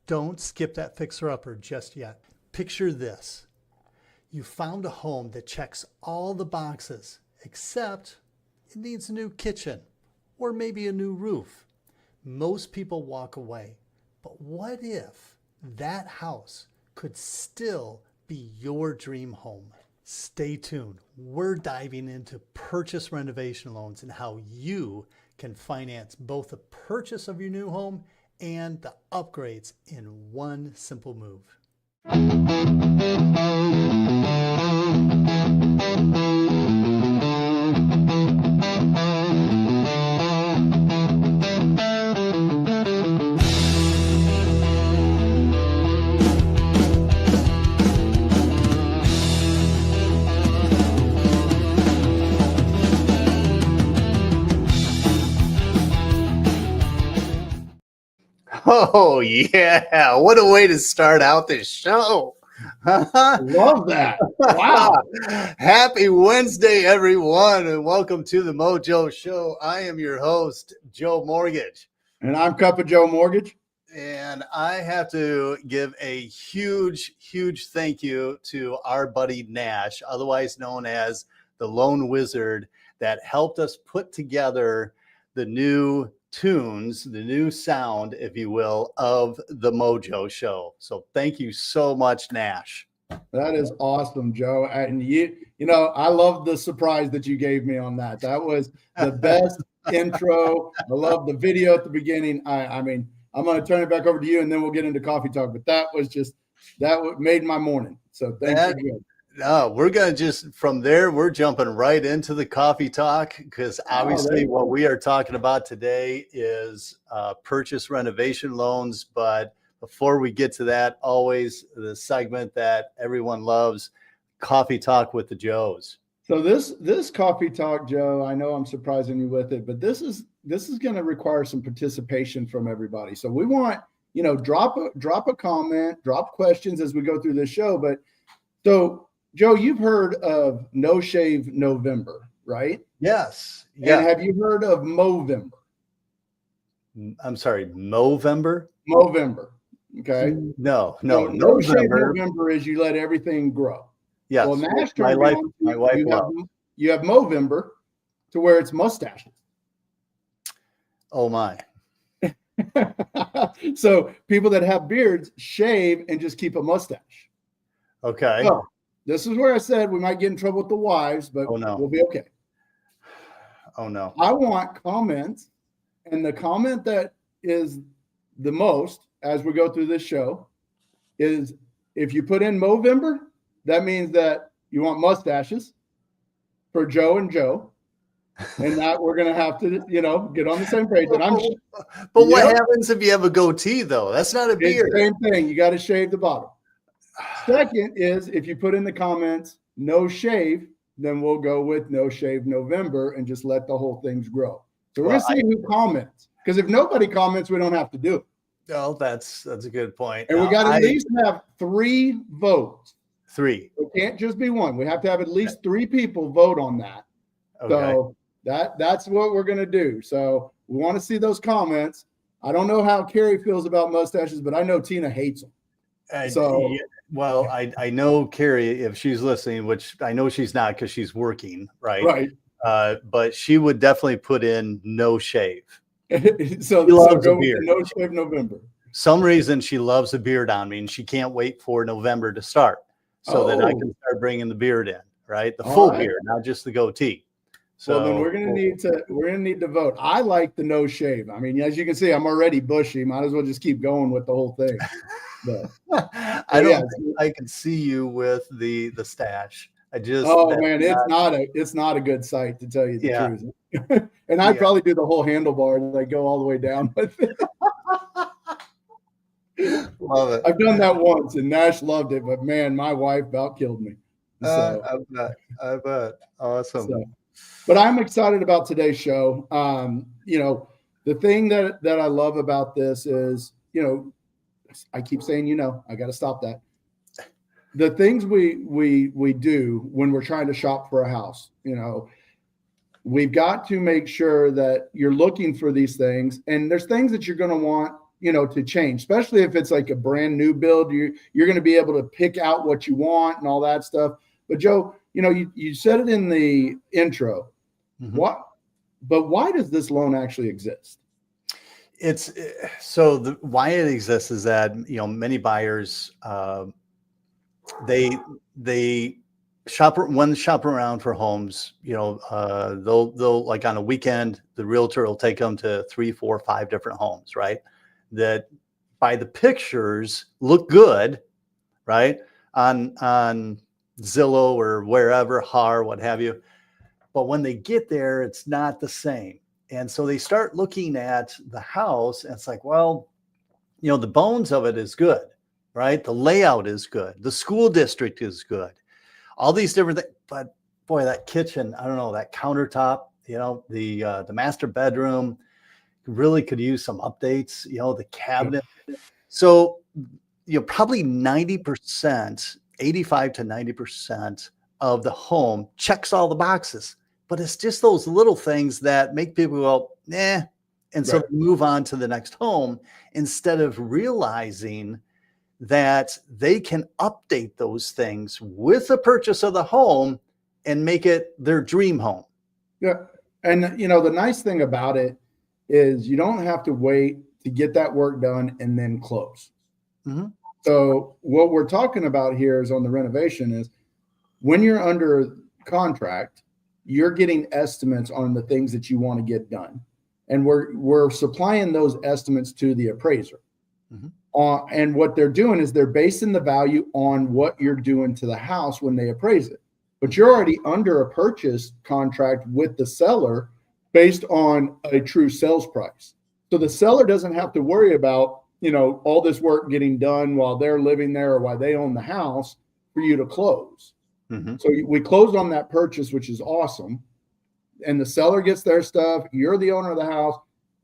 Don't skip that fixer-upper just yet. Picture this. You found a home that checks all the boxes, except it needs a new kitchen or maybe a new roof. Most people walk away, but what if that house could still be your dream home? Stay tuned. We're diving into purchase renovation loans and how you can finance both the purchase of your new home and the upgrades in one simple move. Oh, yeah. What a way to start out this show. Love that. Wow. Happy Wednesday, everyone, and welcome to the Mojo Show. I am your host, Joe Mortgage. And I'm Cup of Joe Mortgage. And I have to give a huge thank you to our buddy Nash, otherwise known as the Loan Wizard, that helped us put together the new tunes, the new sound, if you will, of the Mojo Show. So thank you so much, Nash. That is awesome, Joe. And you know, I love the surprise that you gave me on that. That was the best intro. I love the video at the beginning. I mean, I'm going to turn it back over to you and then we'll get into coffee talk. But that made my morning. So thank you. No, we're going to just, from there, we're jumping right into the coffee talk because obviously what we are talking about today is purchase renovation loans. But before we get to that, always the segment that everyone loves, coffee talk with the Joes. So this coffee talk, Joe, I know I'm surprising you with it, but this is going to require some participation from everybody. So we want, drop a comment, drop questions as we go through this show. But so Joe, you've heard of No Shave November, right? Yes. Yeah. And have you heard of Movember? I'm sorry, Movember? Movember. Okay. No. So No Shave November is you let everything grow. Yes. Well, Nash my wife you have Movember to where it's mustaches. Oh my. So people that have beards shave and just keep a mustache. Okay. So, this is where I said we might get in trouble with the wives, but we'll be okay. Oh, no. I want comments, and the comment that is the most as we go through this show is if you put in Movember, that means that you want mustaches for Joe and Joe, and that we're going to have to, get on the same page. And but what happens if you have a goatee, though? That's not a beard. It's the same thing. You got to shave the bottom. Second is if you put in the comments, no shave, then we'll go with No Shave November and just let the whole things grow. So we're going to see who comments. Because if nobody comments, we don't have to do it. Well, that's a good point. And we got to at least have 3 votes. 3. It can't just be 1. We have to have at least 3 people vote on that. Okay. So that's what we're going to do. So we want to see those comments. I don't know how Carrie feels about mustaches, but I know Tina hates them. Well, I know Carrie, if she's listening, which I know she's not because she's working, right? Right. But she would definitely put in no shave. So loves a beard. No Shave November. Some reason she loves a beard on me, and she can't wait for November to start so that I can start bringing the beard in, right? The full beard, not just the goatee. So then we're gonna need to vote. I like the no shave. I mean, as you can see, I'm already bushy. Might as well just keep going with the whole thing. But, I don't think I can see you with the stash. Man, it's not a good sight, to tell you the truth. And I'd probably do the whole handlebar that go all the way down with it. Love it. I've done that once and Nash loved it, but man, my wife about killed me. So, I bet. Awesome. But I'm excited about today's show. The thing that I love about this is, I keep saying, I got to stop that. The things we do when we're trying to shop for a house, we've got to make sure that you're looking for these things. And there's things that you're going to want to change, especially if it's like a brand new build. You're going to be able to pick out what you want and all that stuff. But Joe, you said it in the intro. Mhm. Why does this loan actually exist? It's so why it exists is that many buyers they shop around for homes. They'll like on a weekend the realtor will take them to 3, 4, 5 different homes, right? That by the pictures look good, right? On Zillow or wherever, HAR, what have you. But when they get there, it's not the same. And so they start looking at the house and it's like, well, the bones of it is good, right? The layout is good. The school district is good. All these different things. But boy, that kitchen, I don't know, that countertop, the master bedroom really could use some updates, the cabinet. So, probably 90%, 85 to 90% of the home checks all the boxes. But it's just those little things that make people go, nah. And so they move on to the next home instead of realizing that they can update those things with the purchase of the home and make it their dream home. Yeah. And, the nice thing about it is you don't have to wait to get that work done and then close. Mm-hmm. So what we're talking about here is on the renovation is when you're under contract, you're getting estimates on the things that you want to get done. And we're supplying those estimates to the appraiser. Mm-hmm. And what they're doing is they're basing the value on what you're doing to the house when they appraise it. But you're already under a purchase contract with the seller based on a true sales price. So the seller doesn't have to worry about, all this work getting done while they're living there or while they own the house for you to close. Mm-hmm. So we closed on that purchase, which is awesome. And the seller gets their stuff. You're the owner of the house,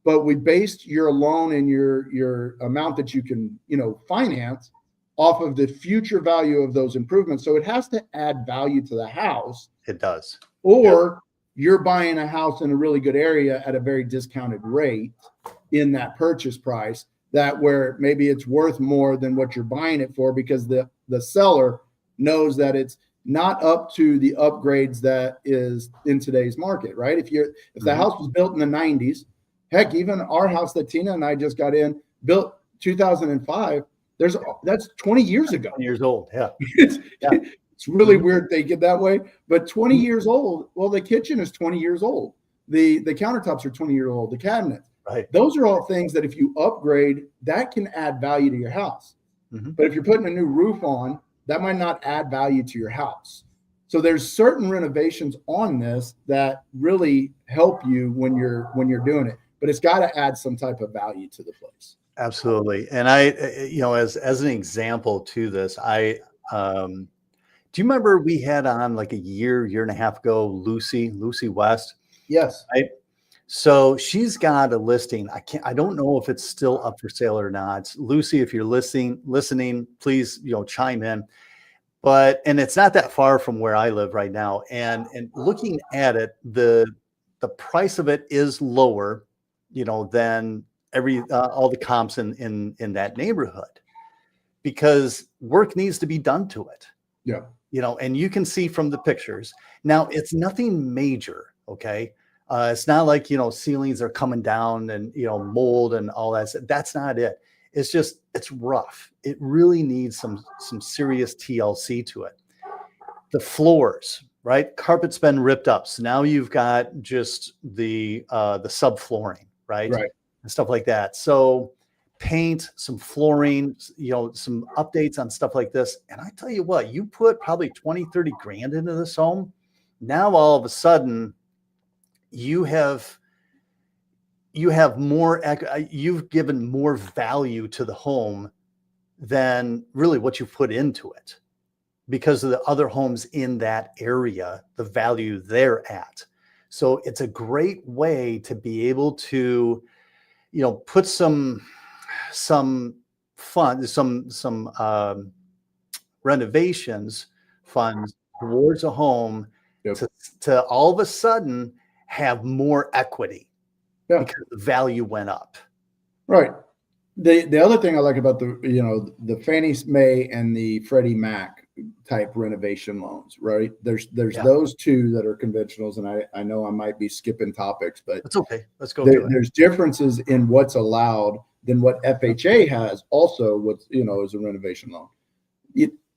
but we based your loan and your amount that you can, finance off of the future value of those improvements. So it has to add value to the house. It does. Or you're buying a house in a really good area at a very discounted rate in that purchase price, that where maybe it's worth more than what you're buying it for because the seller knows that it's not up to the upgrades that is in today's market, right? If the house was built in the 90s, heck, even our house that Tina and I just got in, built 2005, that's 20 years ago. 20 years old, yeah. It's really weird thinking that way, but 20 years old, well, the kitchen is 20 years old. The countertops are 20 years old, the cabinets. Right. Those are all things that if you upgrade, that can add value to your house. Mm-hmm. But if you're putting a new roof on, that might not add value to your house. So there's certain renovations on this that really help you when you're doing it, but it's got to add some type of value to the place. Absolutely. And I, as an example to this, do you remember we had on like a year and a half ago, Lucy West? Yes. Right. So she's got a listing. I don't know if it's still up for sale or not. Lucy, if you're listening, please, chime in. And it's not that far from where I live right now. And looking at it, the price of it is lower, than all the comps in that neighborhood, because work needs to be done to it. Yeah. And you can see from the pictures. Now it's nothing major. Okay. It's not like, ceilings are coming down and, mold and all that. That's not it. It's just, it's rough. It really needs some serious TLC to it. The floors, right? Carpet's been ripped up. So now you've got just the subflooring, right? Right. And stuff like that. So paint, some flooring, some updates on stuff like this. And I tell you what, you put probably 20, 30 grand into this home. Now, all of a sudden, you've given more value to the home than really what you put into it, because of the other homes in that area, the value they're at. So it's a great way to be able to, put some fund, some renovations funds towards a home. Yep. to all of a sudden have more equity, because the value went up. Right. The other thing I like about the Fannie Mae and the Freddie Mac type renovation loans, right? There's Yeah. those two that are conventionals, and I know I might be skipping topics, but That's okay. Let's go through it. there's differences in what's allowed than what FHA has also, what, is a renovation loan.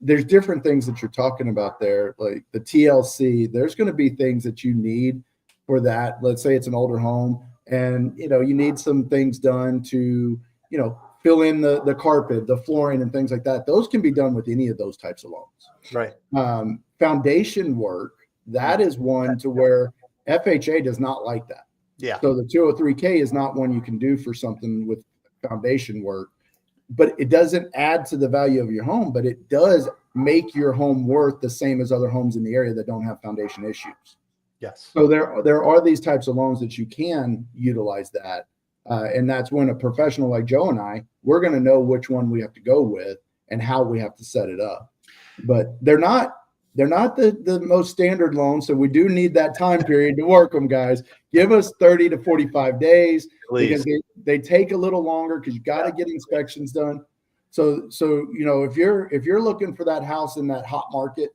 There's different things that you're talking about there, like the TLC. There's going to be things that you need for that. Let's say it's an older home and, you need some things done to, fill in the carpet, the flooring and things like that. Those can be done with any of those types of loans. Right. Foundation work, that is one to where FHA does not like that. Yeah. So the 203K is not one you can do for something with foundation work, but it doesn't add to the value of your home, but it does make your home worth the same as other homes in the area that don't have foundation issues. Yes. So there are these types of loans that you can utilize that. And that's when a professional like Joe and I, we're going to know which one we have to go with and how we have to set it up. But they're not the most standard loans. So we do need that time period to work them, guys. Give us 30 to 45 days. Please. Because they take a little longer because you got to get inspections done. So if you're looking for that house in that hot market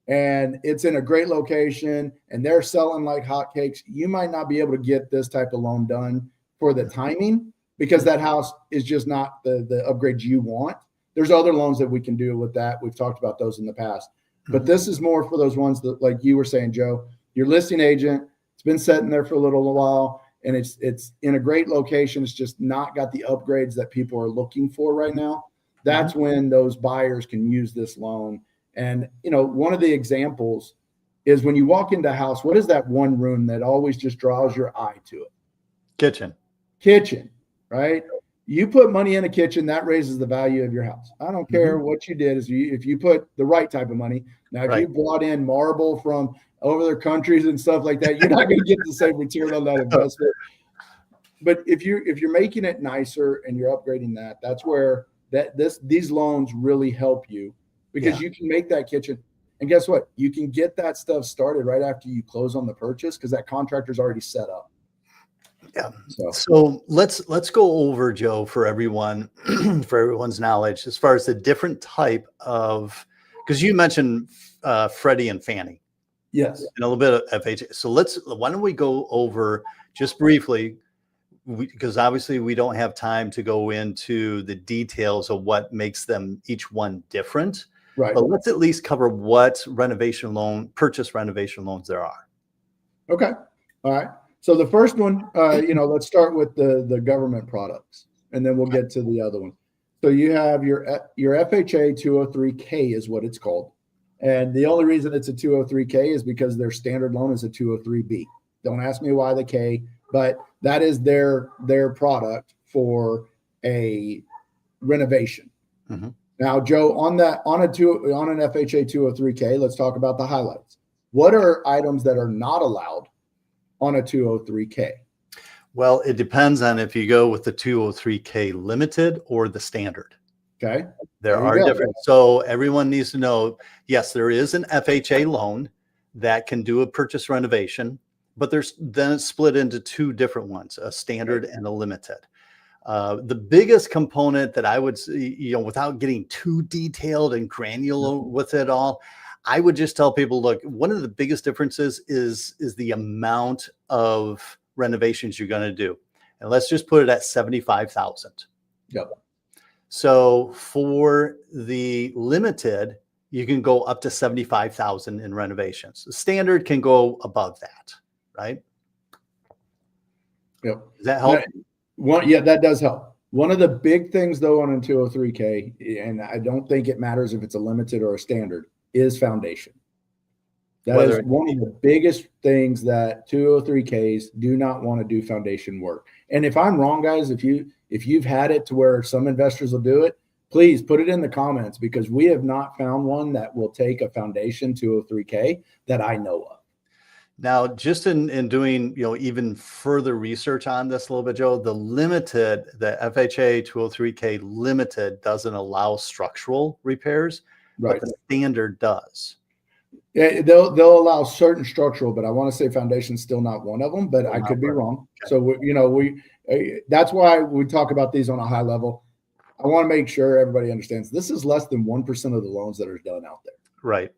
and it's in a great location and they're selling like hotcakes, you might not be able to get this type of loan done for the timing because that house is just not the upgrade you want. There's other loans that we can do with that. We've talked about those in the past, but this is more for those ones that, like you were saying, Joe, your listing agent, it's been sitting there for a little while and it's in a great location. It's just not got the upgrades that people are looking for right now. That's when those buyers can use this loan. And, one of the examples is when you walk into a house, what is that one room that always just draws your eye to it? Kitchen, right? You put money in a kitchen, that raises the value of your house. I don't care what you did. If you put the right type of money. Now, if you brought in marble from other countries and stuff like that, you're not going to get the same return on that investment. But if you're making it nicer and you're upgrading that, that's where these loans really help you because you can make that kitchen. And guess what? You can get that stuff started right after you close on the purchase because that contractor's already set up. Yeah. So let's go over, Joe, for everyone, for everyone's knowledge, as far as the different type of, because you mentioned Freddie and Fannie. Yes. And a little bit of FHA. So why don't we go over just briefly, because obviously we don't have time to go into the details of what makes them each one different. Right. But let's at least cover what purchase renovation loans there are. Okay. All right. So the first one, let's start with the government products, and then we'll get to the other one. So you have your FHA 203K is what it's called. And the only reason it's a 203K is because their standard loan is a 203B. Don't ask me why the K, but that is their product for a renovation. Mm-hmm. Now, Joe, on an FHA 203K, let's talk about the highlights. What are items that are not allowed on a 203K? Well, it depends on if you go with the 203K limited or the standard. Okay. There are different. So everyone needs to know, yes, there is an FHA loan that can do a purchase renovation, but then it's split into two different ones, a standard and a limited. The biggest component that I would see, without getting too detailed and granular with it all, I would just tell people, look, one of the biggest differences is the amount of renovations you're going to do. And let's just put it at 75,000. Yep. So for the limited, you can go up to 75,000 in renovations. The standard can go above that, right? Yep. Does that help? That does help. One of the big things though on a 203K, and I don't think it matters if it's a limited or a standard, is foundation. That is one of the biggest things that 203Ks do not want to do foundation work. And if I'm wrong, guys, if you've had it to where some investors will do it, please put it in the comments because we have not found one that will take a foundation 203K that I know of. Now, just in doing, even further research on this a little bit, Joe, the FHA 203K limited doesn't allow structural repairs, right? But the standard does. Yeah, they'll allow certain structural, but I want to say foundation's still not one of them, but I could be wrong. Okay. So that's why we talk about these on a high level. I want to make sure everybody understands this is less than 1% of the loans that are done out there. Right.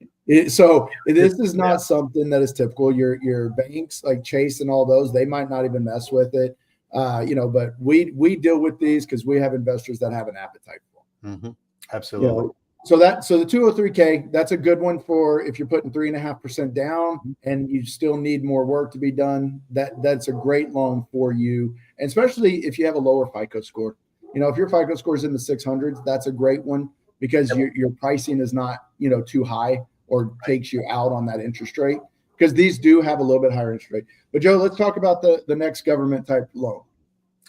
So this is not something that is typical. Your banks like Chase and all those, they might not even mess with it. But we deal with these because we have investors that have an appetite for them. Mm-hmm. Absolutely. So the 203K, that's a good one for if you're putting 3.5% down and you still need more work to be done. That's a great loan for you, and especially if you have a lower FICO score. If your FICO score is in the 600s, that's a great one because your pricing is not too high or takes you out on that interest rate, because these do have a little bit higher interest rate. But Joe, let's talk about the next government type loan.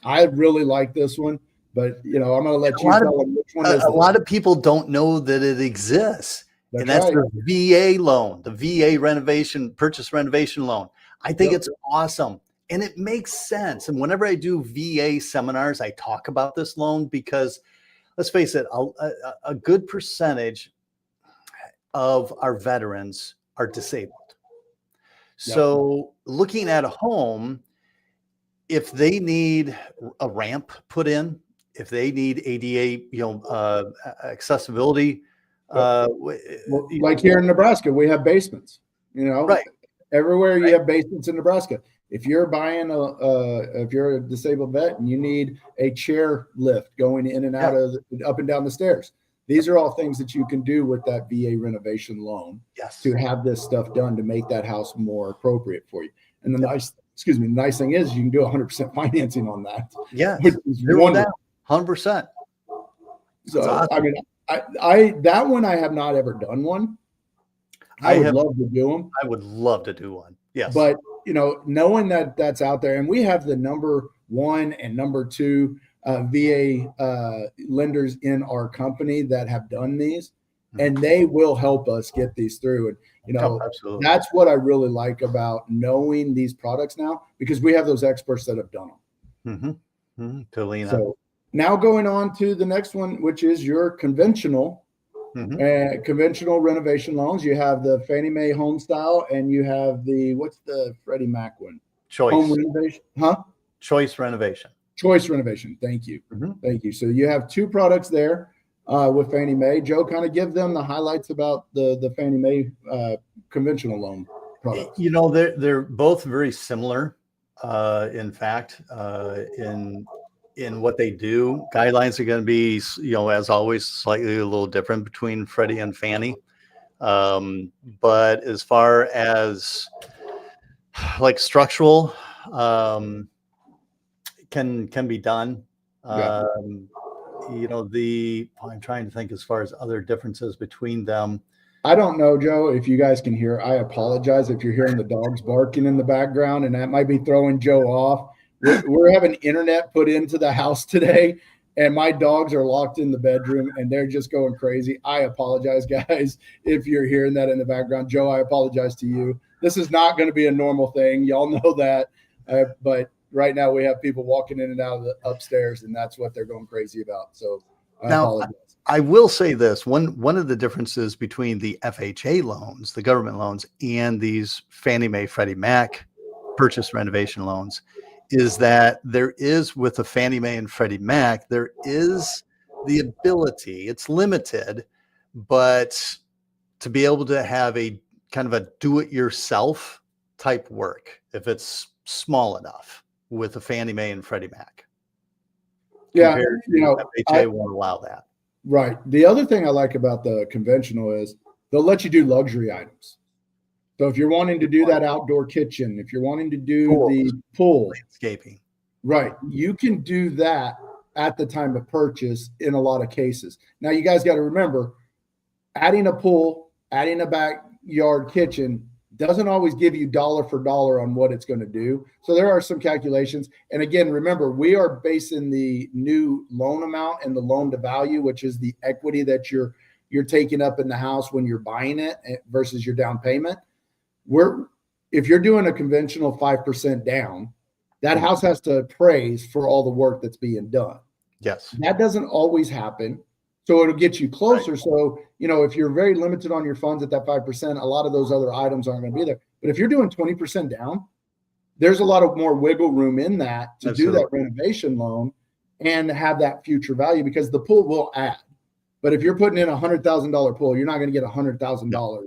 I really like this one. But I'm going to let you tell them which one is a lot of people don't know that it exists. That's right. The VA loan, the VA Purchase Renovation Loan. I think it's awesome. And it makes sense. And whenever I do VA seminars, I talk about this loan because, let's face it, a good percentage of our veterans are disabled. So looking at a home, if they need a ramp put in, if they need ADA, accessibility, like here in Nebraska, we have basements. Right. Everywhere you have basements in Nebraska. If you're buying if you're a disabled vet and you need a chair lift going in and out of up and down the stairs, these are all things that you can do with that VA renovation loan to have this stuff done to make that house more appropriate for you. And the nice thing is you can do 100% financing on that. Yeah, which is wonderful. 100%. So awesome. I mean, I that one I have not ever done one. I would love to do them. I would love to do one. Yes, but knowing that that's out there, and we have the number 1 and number 2 VA lenders in our company that have done these, and they will help us get these through. And absolutely. That's what I really like about knowing these products now, because we have those experts that have done them. Totally. So now going on to the next one, which is your conventional renovation loans. You have the Fannie Mae HomeStyle, and you have what's the Freddie Mac one? Choice. Home renovation, Choice renovation. Choice renovation. Thank you. Thank you. So you have 2 products there with Fannie Mae. Joe, kind of give them the highlights about the Fannie Mae conventional loan products. They're both very similar. In fact, in what they do, guidelines are going to be, as always, slightly a little different between Freddie and Fannie. But as far as like structural, can be done. I'm trying to think as far as other differences between them. I don't know, Joe, if you guys can hear. I apologize if you're hearing the dogs barking in the background, and that might be throwing Joe off. We're having internet put into the house today, and my dogs are locked in the bedroom, and they're just going crazy. I apologize, guys, if you're hearing that in the background. Joe, I apologize to you. This is not going to be a normal thing. Y'all know that. But right now we have people walking in and out of the upstairs, and that's what they're going crazy about. So I apologize. I will say this. One of the differences between the FHA loans, the government loans, and these Fannie Mae, Freddie Mac purchase renovation loans is that there is, with the Fannie Mae and Freddie Mac, there is the ability, it's limited, but to be able to have a kind of a do-it-yourself type work if it's small enough with the Fannie Mae and Freddie Mac. Yeah, FHA won't allow that. Right. The other thing I like about the conventional is they'll let you do luxury items. So if you're wanting to do that outdoor kitchen, if you're wanting to do the pool, landscaping, right, you can do that at the time of purchase in a lot of cases. Now, you guys got to remember, adding a pool, adding a backyard kitchen doesn't always give you dollar for dollar on what it's going to do. So there are some calculations. And again, remember, we are basing the new loan amount and the loan to value, which is the equity that you're taking up in the house when you're buying it versus your down payment. If you're doing a conventional 5% down, that house has to appraise for all the work that's being done. Yes. That doesn't always happen. So it'll get you closer. Right. So, if you're very limited on your funds at that 5%, a lot of those other items aren't going to be there. But if you're doing 20% down, there's a lot of more wiggle room in that to do that renovation loan and have that future value, because the pool will add. But if you're putting in $100,000 pool, you're not going to get $100,000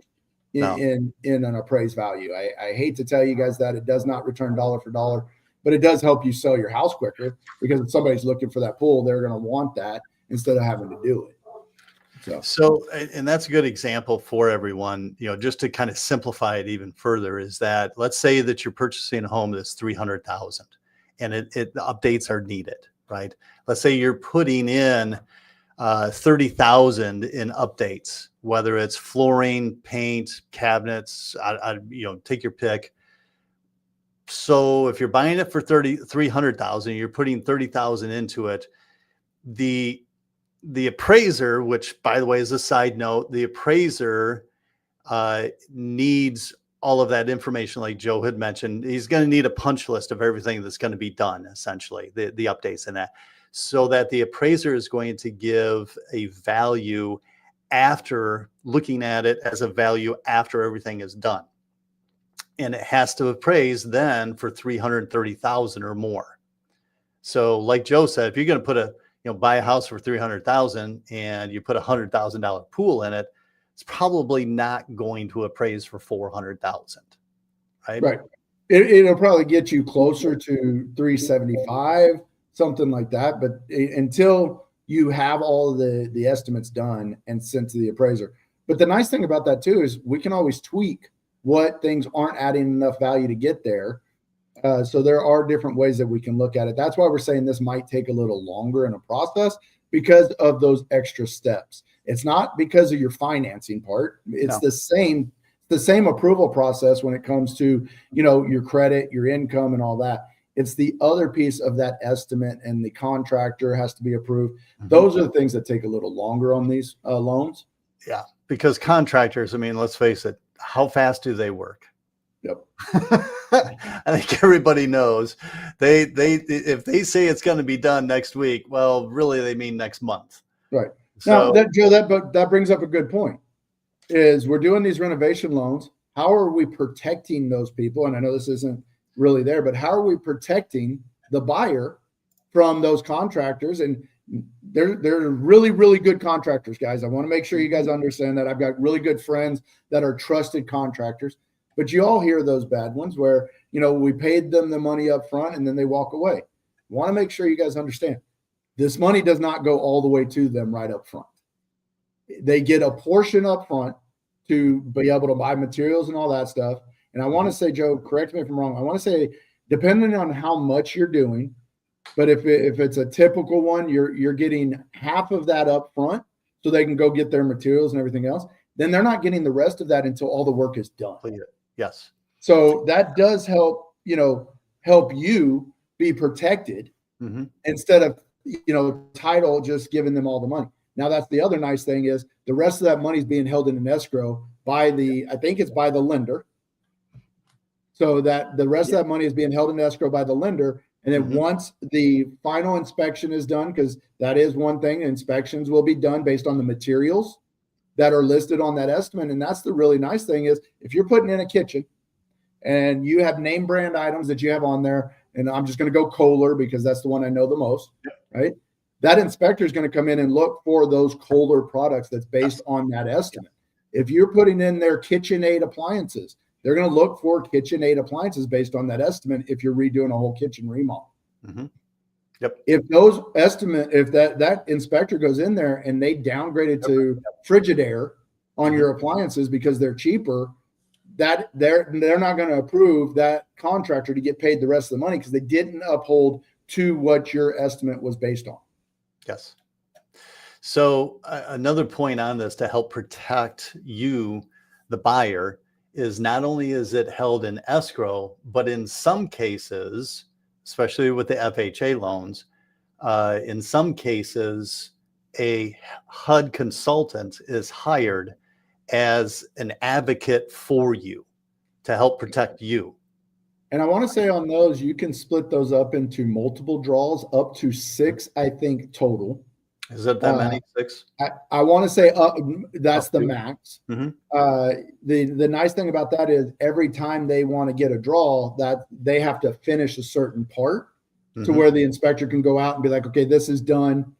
in an appraised value. I hate to tell you guys that it does not return dollar for dollar, but it does help you sell your house quicker, because if somebody's looking for that pool, they're going to want that instead of having to do it. So, and that's a good example for everyone, just to kind of simplify it even further, is that let's say that you're purchasing a home that's 300,000 and the updates are needed, right? Let's say you're putting in 30,000 in updates, whether it's flooring, paint, cabinets, take your pick. So if you're buying it for 300,000, you're putting 30,000 into it. The appraiser, which by the way is a side note, the appraiser needs all of that information, like Joe had mentioned. He's going to need a punch list of everything that's going to be done, essentially, the updates in that, so that the appraiser is going to give a value after looking at it as a value after everything is done. And it has to appraise then for 330,000 or more. So like Joe said, if you're going to put buy a house for 300,000 and you put $100,000 pool in it, it's probably not going to appraise for 400,000, right? Right. It'll probably get you closer to 375, something like that. But until you have all of the estimates done and sent to the appraiser. But the nice thing about that too is we can always tweak what things aren't adding enough value to get there. So there are different ways that we can look at it. That's why we're saying this might take a little longer in a process, because of those extra steps. It's not because of your financing part. It's the same approval process when it comes to, your credit, your income, and all that. It's the other piece of that estimate, and the contractor has to be approved. Mm-hmm. Those are the things that take a little longer on these loans. Yeah, because contractors, let's face it, how fast do they work? Yep. I think everybody knows they if they say it's going to be done next week, well, really they mean next month. Right. So, now, Joe, that brings up a good point. Is we're doing these renovation loans. How are we protecting those people? And I know this isn't really there, but how are we protecting the buyer from those contractors? And they're really, really good contractors, guys. I want to make sure you guys understand that. I've got really good friends that are trusted contractors. But you all hear those bad ones where, we paid them the money up front and then they walk away. Want to make sure you guys understand this money does not go all the way to them right up front. They get a portion up front to be able to buy materials and all that stuff. And I want to say, Joe, correct me if I'm wrong. I want to say, depending on how much you're doing, but if it's a typical one, you're getting half of that up front so they can go get their materials and everything else. Then they're not getting the rest of that until all the work is done. Yes. So that does help you be protected instead of, title just giving them all the money. Now, that's the other nice thing is the rest of that money is being held in an escrow by I think it's by the lender. So that the rest of that money is being held in escrow by the lender. And then once the final inspection is done, because that is one thing, inspections will be done based on the materials that are listed on that estimate. And that's the really nice thing is if you're putting in a kitchen and you have name brand items that you have on there, and I'm just going to go Kohler because that's the one I know the most, right? That inspector is going to come in and look for those Kohler products that's based on that estimate. If you're putting in their KitchenAid appliances, they're going to look for KitchenAid appliances based on that estimate if you're redoing a whole kitchen remodel. Yep. If that inspector goes in there and they downgrade it to Frigidaire on your appliances because they're cheaper, that they're not going to approve that contractor to get paid the rest of the money because they didn't uphold to what your estimate was based on. Yes. So another point on this to help protect you, the buyer, is not only is it held in escrow, but in some cases, especially with the FHA loans, in some cases, a HUD consultant is hired as an advocate for you to help protect you. And I want to say on those, you can split those up into multiple draws, up to 6, I think, total. Is it that many? 6? I want to say that's Up the to. max. Mhm. The nice thing about that is every time they want to get a draw, that they have to finish a certain part to Mhm. where the inspector can go out and be like, okay, this is done.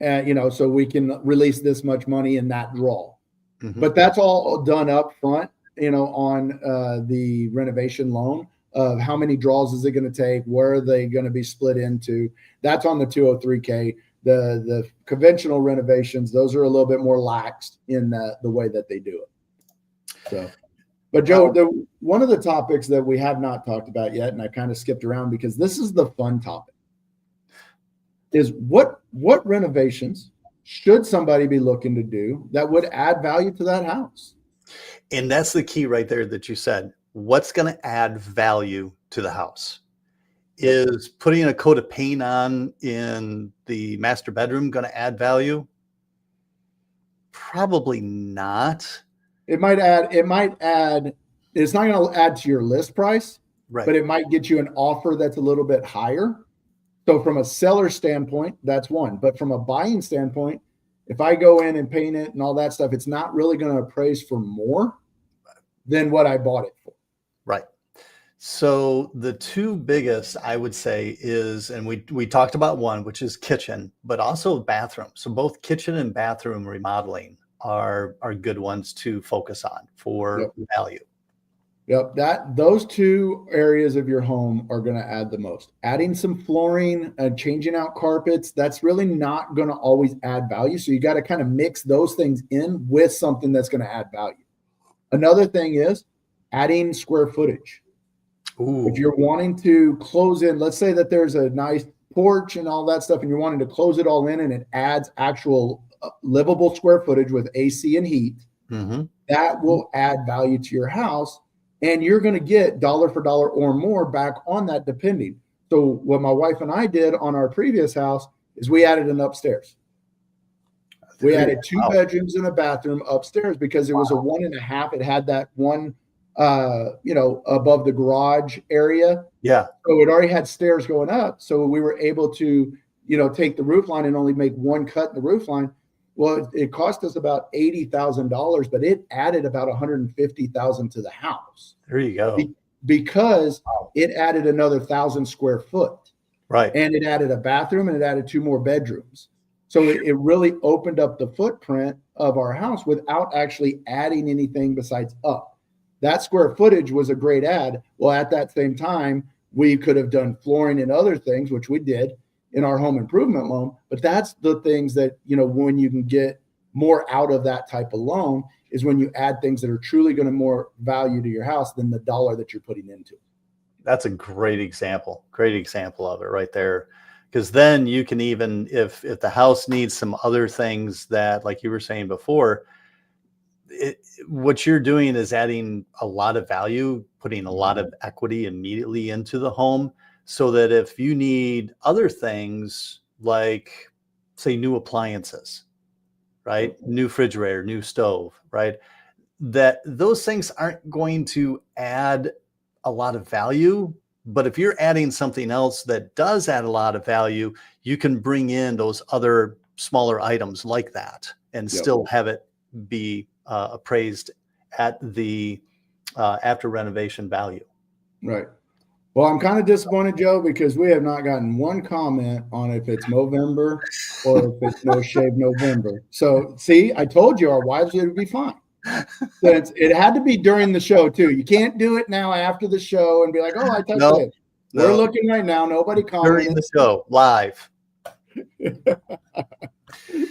So we can release this much money in that draw. Mhm. But that's all done up front, on the renovation loan of how many draws is it going to take? Where are they going to be split into? That's on the 203K. The conventional renovations, those are a little bit more laxed in the way that they do it. So, but Joe, one of the topics that we have not talked about yet, and I kind of skipped around because this is the fun topic, is what renovations should somebody be looking to do that would add value to that house? And that's the key right there that you said. What's going to add value to the house? Is putting a coat of paint on in the master bedroom going to add value? Probably not. It might add, it's not going to add to your list price, Right. but it might get you an offer that's a little bit higher. So from a seller standpoint, that's one. But from a buying standpoint, if I go in and paint it and all that stuff, it's not really going to appraise for more than what I bought it for. Right. So the two biggest, I would say, is, and we talked about one, which is kitchen, but also bathroom. So both kitchen and bathroom remodeling are good ones to focus on for value. Yep, those two areas of your home are going to add the most. Adding some flooring, changing out carpets, that's really not going to always add value. So you got to kind of mix those things in with something that's going to add value. Another thing is adding square footage. Ooh. If you're wanting to close in, let's say that there's a nice porch and all that stuff, and you're wanting to close it all in and it adds actual livable square footage with AC and heat, that will add value to your house. And you're going to get dollar for dollar or more back on that depending. So what my wife and I did on our previous house is we added an upstairs. We added 2 bedrooms and a bathroom upstairs because it was a 1.5. It had that one, above the garage area. Yeah. So it already had stairs going up. So we were able to, take the roof line and only make one cut in the roof line. Well, it cost us about $80,000, but it added about $150,000 to the house. There you go. Because it added another 1,000 square foot. Right. And it added a bathroom and it added 2 more bedrooms. So it really opened up the footprint of our house without actually adding anything besides up. That square footage was a great add. Well, at that same time, we could have done flooring and other things, which we did in our home improvement loan. But that's the things that, when you can get more out of that type of loan is when you add things that are truly going to more value to your house than the dollar that you're putting into it. That's a great example of it right there. Because then you can even, if the house needs some other things that, like you were saying before, what you're doing is adding a lot of value, putting a lot of equity immediately into the home, so that if you need other things like, say, new appliances, right? New refrigerator, new stove, right? That those things aren't going to add a lot of value. But if you're adding something else that does add a lot of value, you can bring in those other smaller items like that and still have it be appraised at the after renovation value. Right. Well, I'm kind of disappointed, Joe, because we have not gotten one comment on if it's Movember or if it's No Shave November. So, see, I told you our wives would be fine. But it had to be during the show too. You can't do it now after the show and be like, "Oh, I touched it." We're looking right now. Nobody commented. During the show, live.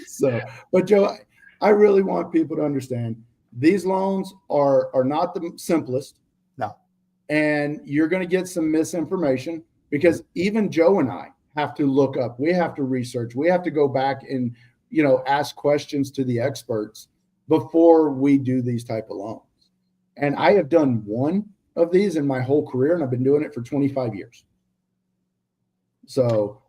So, but Joe, I really want people to understand these loans are not the simplest. No. And you're going to get some misinformation because even Joe and I have to look up. We have to research. We have to go back and, ask questions to the experts before we do these type of loans. And I have done one of these in my whole career, and I've been doing it for 25 years. So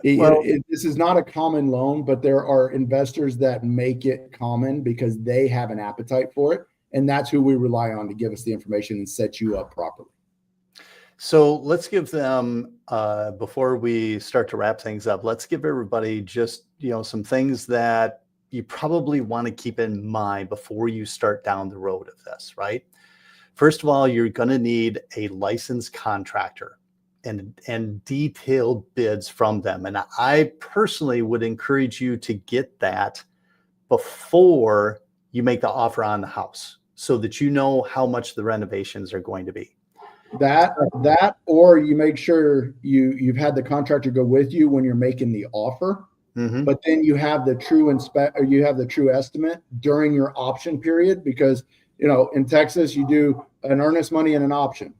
this is not a common loan, but there are investors that make it common because they have an appetite for it. And that's who we rely on to give us the information and set you up properly. So let's give them, before we start to wrap things up, let's give everybody just, some things that you probably want to keep in mind before you start down the road of this, right? First of all, you're going to need a licensed contractor and detailed bids from them. And I personally would encourage you to get that before you make the offer on the house so that you know how much the renovations are going to be. That, or you make sure you've had the contractor go with you when you're making the offer, but then you have the true estimate during your option period, because, in Texas, you do an earnest money and an option.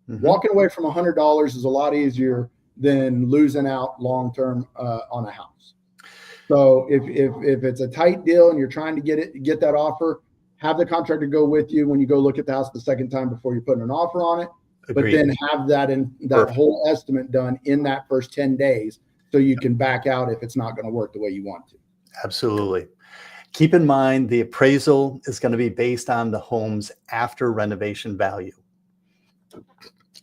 Walking away from $100 is a lot easier than losing out long-term on a house. So if it's a tight deal and you're trying to get that offer, have the contractor go with you when you go look at the house the second time before you're putting an offer on it. Agreed. But then have that whole estimate done in that first 10 days so you can back out if it's not going to work the way you want to. Absolutely. Keep in mind the appraisal is going to be based on the home's after renovation value.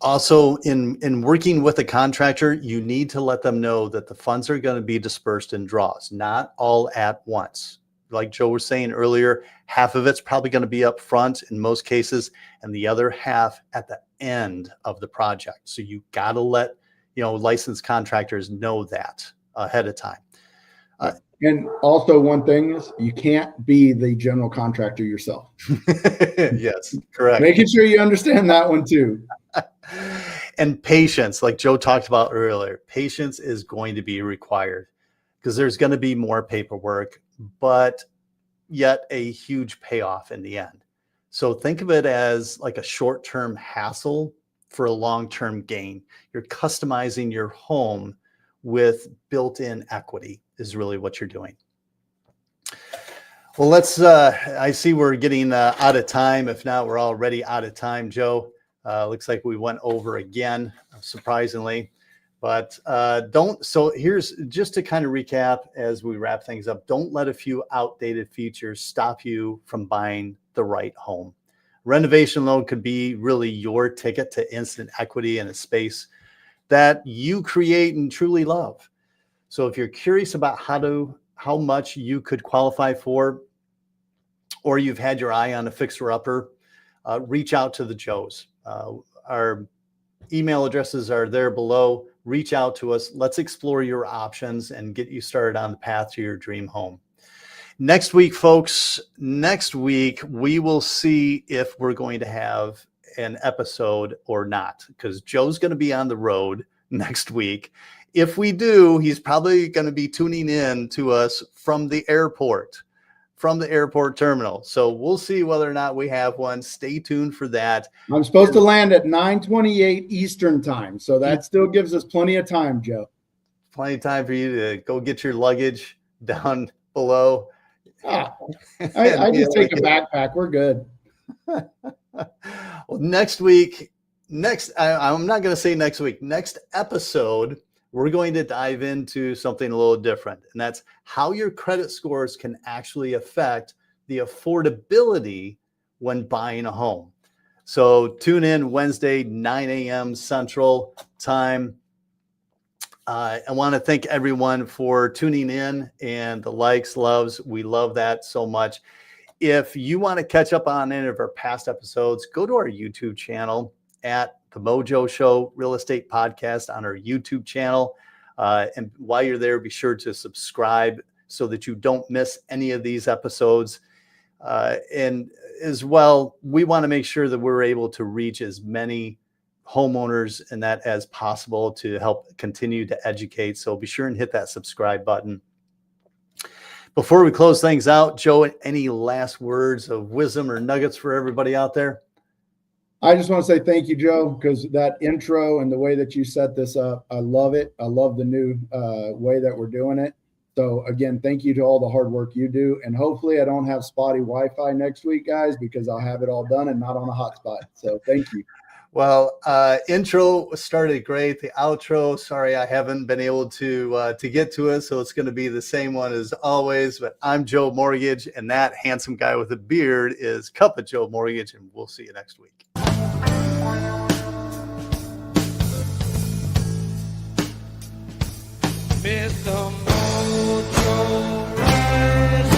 Also, in working with a contractor, you need to let them know that the funds are going to be dispersed in draws, not all at once. Like Joe was saying earlier, half of it's probably going to be up front in most cases, and the other half at the end of the project. So you got to let licensed contractors know that ahead of time. And also, one thing is you can't be the general contractor yourself. Yes, correct. Making sure you understand that one too. And patience, like Joe talked about earlier, patience is going to be required because there's going to be more paperwork, but yet a huge payoff in the end. So think of it as like a short-term hassle for a long-term gain. You're customizing your home with built-in equity is really what you're doing. Well, I see we're getting out of time. If not, we're already out of time, Joe. Looks like we went over again, surprisingly. But so here's just to kind of recap as we wrap things up. Don't let a few outdated features stop you from buying the right home. Renovation loan could be really your ticket to instant equity in a space that you create and truly love. So if you're curious about how much you could qualify for, or you've had your eye on a fixer-upper, reach out to the Joes. Our email addresses are there below. Reach out to us. Let's explore your options and get you started on the path to your dream home. Next week, folks, we will see if we're going to have an episode or not, because Joe's going to be on the road next week. If we do, he's probably going to be tuning in to us from the airport terminal. So we'll see whether or not we have one. Stay tuned for that. I'm supposed to land at 9:28 Eastern time. So that still gives us plenty of time, Joe. Plenty of time for you to go get your luggage down below. I just take a backpack. We're good. Well, next week, I'm not going to say next week, next episode, we're going to dive into something a little different. And that's how your credit scores can actually affect the affordability when buying a home. So tune in Wednesday, 9 a.m. Central Time. I want to thank everyone for tuning in and the likes, loves. We love that so much. If you want to catch up on any of our past episodes, go to our YouTube channel at The Mojo Show Real Estate Podcast on our YouTube channel. And while you're there, be sure to subscribe so that you don't miss any of these episodes. And as well, we want to make sure that we're able to reach as many homeowners and that as possible to help continue to educate. So be sure and hit that subscribe button. Before we close things out, Joe, any last words of wisdom or nuggets for everybody out there? I just want to say thank you, Joe, because that intro and the way that you set this up, I love it. I love the new way that we're doing it. So again, thank you to all the hard work you do. And hopefully I don't have spotty Wi-Fi next week, guys, because I'll have it all done and not on a hotspot. So thank you. Well, intro started great. The outro, sorry, I haven't been able to get to it. So it's going to be the same one as always. But I'm Joe Mortgage, and that handsome guy with a beard is Cup of Joe Mortgage. And we'll see you next week. Mr. Mojo Renovation.